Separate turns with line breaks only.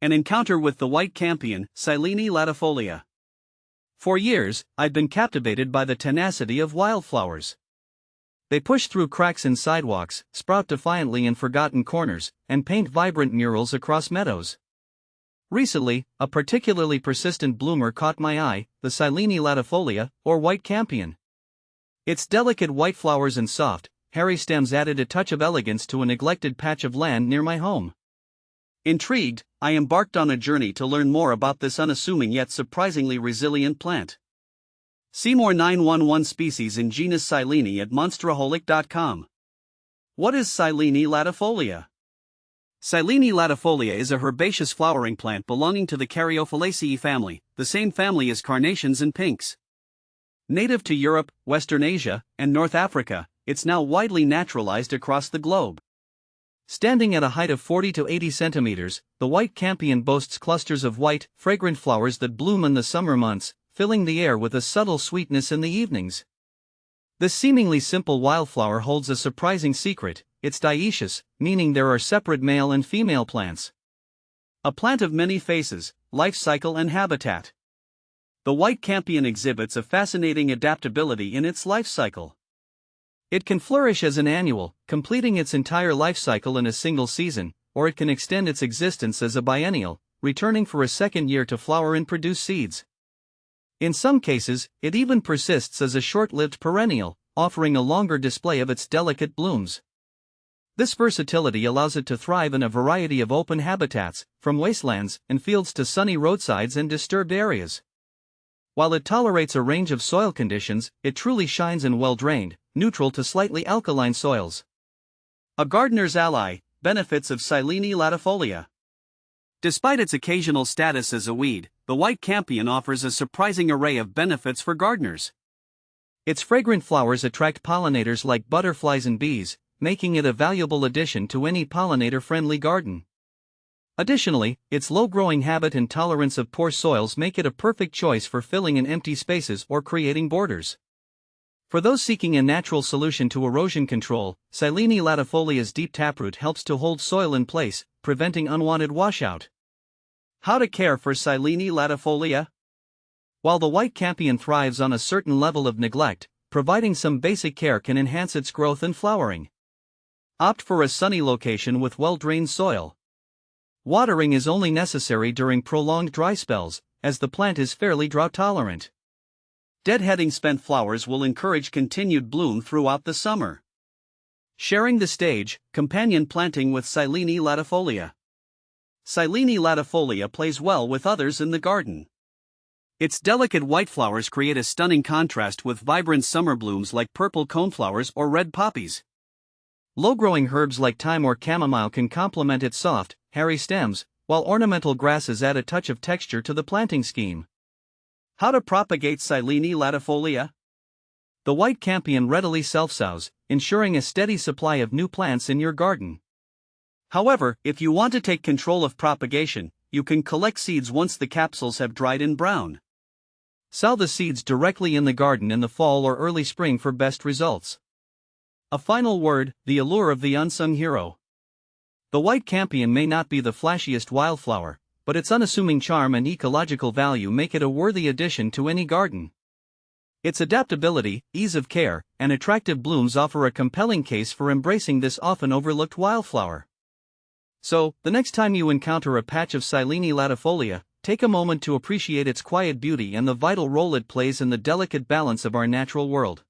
An encounter with the white campion, Silene latifolia. For years, I've been captivated by the tenacity of wildflowers. They push through cracks in sidewalks, sprout defiantly in forgotten corners, and paint vibrant murals across meadows. Recently, a particularly persistent bloomer caught my eye, the Silene latifolia, or white campion. Its delicate white flowers and soft, hairy stems added a touch of elegance to a neglected patch of land near my home. Intrigued, I embarked on a journey to learn more about this unassuming yet surprisingly resilient plant. See more 911 species in genus Silene at monsteraholic.com. What is Silene latifolia? Silene latifolia is a herbaceous flowering plant belonging to the Caryophyllaceae family, the same family as carnations and pinks. Native to Europe, Western Asia, and North Africa, it's now widely naturalized across the globe. Standing at a height of 40 to 80 centimeters, the white campion boasts clusters of white, fragrant flowers that bloom in the summer months, filling the air with a subtle sweetness in the evenings. This seemingly simple wildflower holds a surprising secret: it's dioecious, meaning there are separate male and female plants. A plant of many faces, life cycle and habitat. The white campion exhibits a fascinating adaptability in its life cycle. It can flourish as an annual, completing its entire life cycle in a single season, or it can extend its existence as a biennial, returning for a second year to flower and produce seeds. In some cases, it even persists as a short-lived perennial, offering a longer display of its delicate blooms. This versatility allows it to thrive in a variety of open habitats, from wastelands and fields to sunny roadsides and disturbed areas. While it tolerates a range of soil conditions, it truly shines in well-drained, neutral to slightly alkaline soils. A gardener's ally. Benefits of Silene latifolia. Despite its occasional status as a weed, the white campion offers a surprising array of benefits for gardeners. Its fragrant flowers attract pollinators like butterflies and bees, making it a valuable addition to any pollinator-friendly garden. Additionally, its low-growing habit and tolerance of poor soils make it a perfect choice for filling in empty spaces or creating borders. For those seeking a natural solution to erosion control, Silene latifolia's deep taproot helps to hold soil in place, preventing unwanted washout. How to care for Silene latifolia? While the white campion thrives on a certain level of neglect, providing some basic care can enhance its growth and flowering. Opt for a sunny location with well-drained soil. Watering is only necessary during prolonged dry spells, as the plant is fairly drought-tolerant. Deadheading spent flowers will encourage continued bloom throughout the summer. Sharing the stage, companion planting with Silene latifolia. Silene latifolia plays well with others in the garden. Its delicate white flowers create a stunning contrast with vibrant summer blooms like purple coneflowers or red poppies. Low-growing herbs like thyme or chamomile can complement its soft, hairy stems, while ornamental grasses add a touch of texture to the planting scheme. How to propagate Silene latifolia? The white campion readily self-sows, ensuring a steady supply of new plants in your garden. However, if you want to take control of propagation, you can collect seeds once the capsules have dried and brown. Sow the seeds directly in the garden in the fall or early spring for best results. A final word: the allure of the unsung hero. The white campion may not be the flashiest wildflower, but its unassuming charm and ecological value make it a worthy addition to any garden. Its adaptability, ease of care, and attractive blooms offer a compelling case for embracing this often overlooked wildflower. So, the next time you encounter a patch of Silene latifolia, take a moment to appreciate its quiet beauty and the vital role it plays in the delicate balance of our natural world.